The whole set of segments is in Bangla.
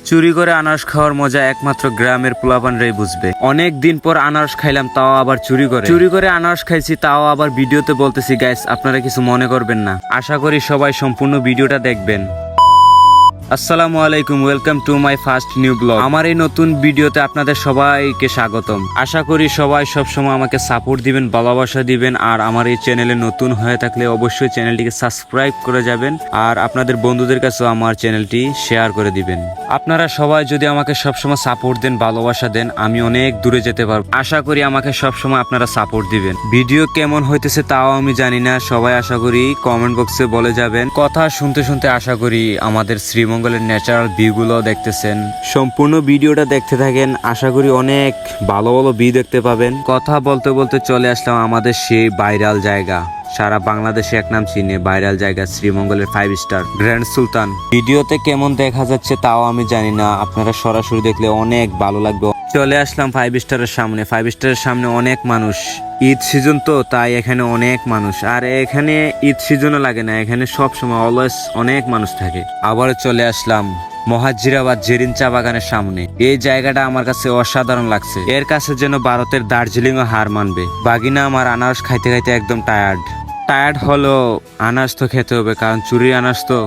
চুরি করে আনারস খাওয়ার মজা একমাত্র গ্রামের পোলাপানরাই বুঝবে। অনেক দিন পর আনারস খাইলাম, তাও আবার চুরি করে আনারস খাইছি, তাও আবার ভিডিওতে বলতেছি। গাইস, আপনারা কিছু মনে করবেন না। আশা করি সবাই সম্পূর্ণ ভিডিওটা দেখবেন। আসসালামু আলাইকুম, welcome to my first new blog. আমার এই নতুন ভিডিওতে আপনাদের সবাইকে স্বাগতম। আশা করি সবাই সবসময় আমাকে সাপোর্ট দিবেন, ভালোবাসা দিবেন। আর আমার এই চ্যানেলে নতুন হয়ে থাকলে অবশ্যই চ্যানেলটিকে সাবস্ক্রাইব করে যাবেন, আর আপনাদের বন্ধুদের কাছেও আমার চ্যানেলটি শেয়ার করে দিবেন। আপনারা সবাই যদি আমাকে সবসময় সাপোর্ট দেন, ভালোবাসা দেন, আমি অনেক দূরে যেতে পারবো। আশা করি আমাকে সবসময় আপনারা সাপোর্ট দিবেন। ভিডিও কেমন হইতেছে তাও আমি জানি না, সবাই আশা করি কমেন্ট বক্সে বলে যাবেন। কথা শুনতে শুনতে আশা করি আমাদের শ্রীমঙ্গলের ন্যাচারাল ভিউগুলো দেখতেছেন। সম্পূর্ণ ভিডিওটা দেখতে থাকেন, আশা করি অনেক ভালো ভালো ভিউ দেখতে পাবেন। কথা বলতে বলতে চলে আসলাম আমাদের সেই ভাইরাল জায়গা, সারা বাংলাদেশে এক নাম চিনে ভাইরাল জায়গা, শ্রীমঙ্গলের 5 স্টার গ্র্যান্ড সুলতান। ভিডিওতে কেমন দেখা যাচ্ছে তাও আমি জানি না, আপনারা সরাসরি দেখলে অনেক ভালো লাগবে। চলে আসলাম 5 স্টারের সামনে। 5 স্টারের সামনে অনেক মানুষ, ঈদ সিজন তো, তাই এখানে অনেক মানুষ। আর এখানে ঈদ সিজনও লাগে না, এখানে সব সময় অলওয়েজ অনেক মানুষ থাকে। আবার চলে আসলাম মহাজিরাবাদ জেরিন চা বাগানের সামনে। এই জায়গাটা আমার কাছে অসাধারণ লাগছে, এর কাছে যেন ভারতের দার্জিলিং ও হার মানবে। বাগিনা আমার আনারস খাইতে খাইতে একদম টায়ার্ড হলো। আনারস তো খেতে হবে, কারণ চুরির আনারস তো।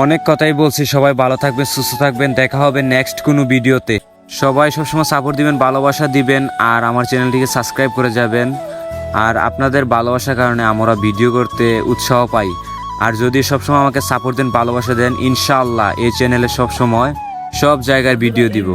অনেক কথাই বলছি, সবাই ভালো থাকবেন, সুস্থ থাকবেন। দেখা হবে নেক্সট কোনো ভিডিওতে। সবাই সবসময় সাপোর্ট দিবেন, ভালোবাসা দিবেন, আর আমার চ্যানেলটিকে সাবস্ক্রাইব করে যাবেন। আর আপনাদের ভালোবাসার কারণে আমরা ভিডিও করতে উৎসাহ পাই। আর যদি সবসময় আমাকে সাপোর্ট দেন, ভালোবাসা দেন, ইনশাআল্লাহ এই চ্যানেলে সবসময় সব জায়গার ভিডিও দিব।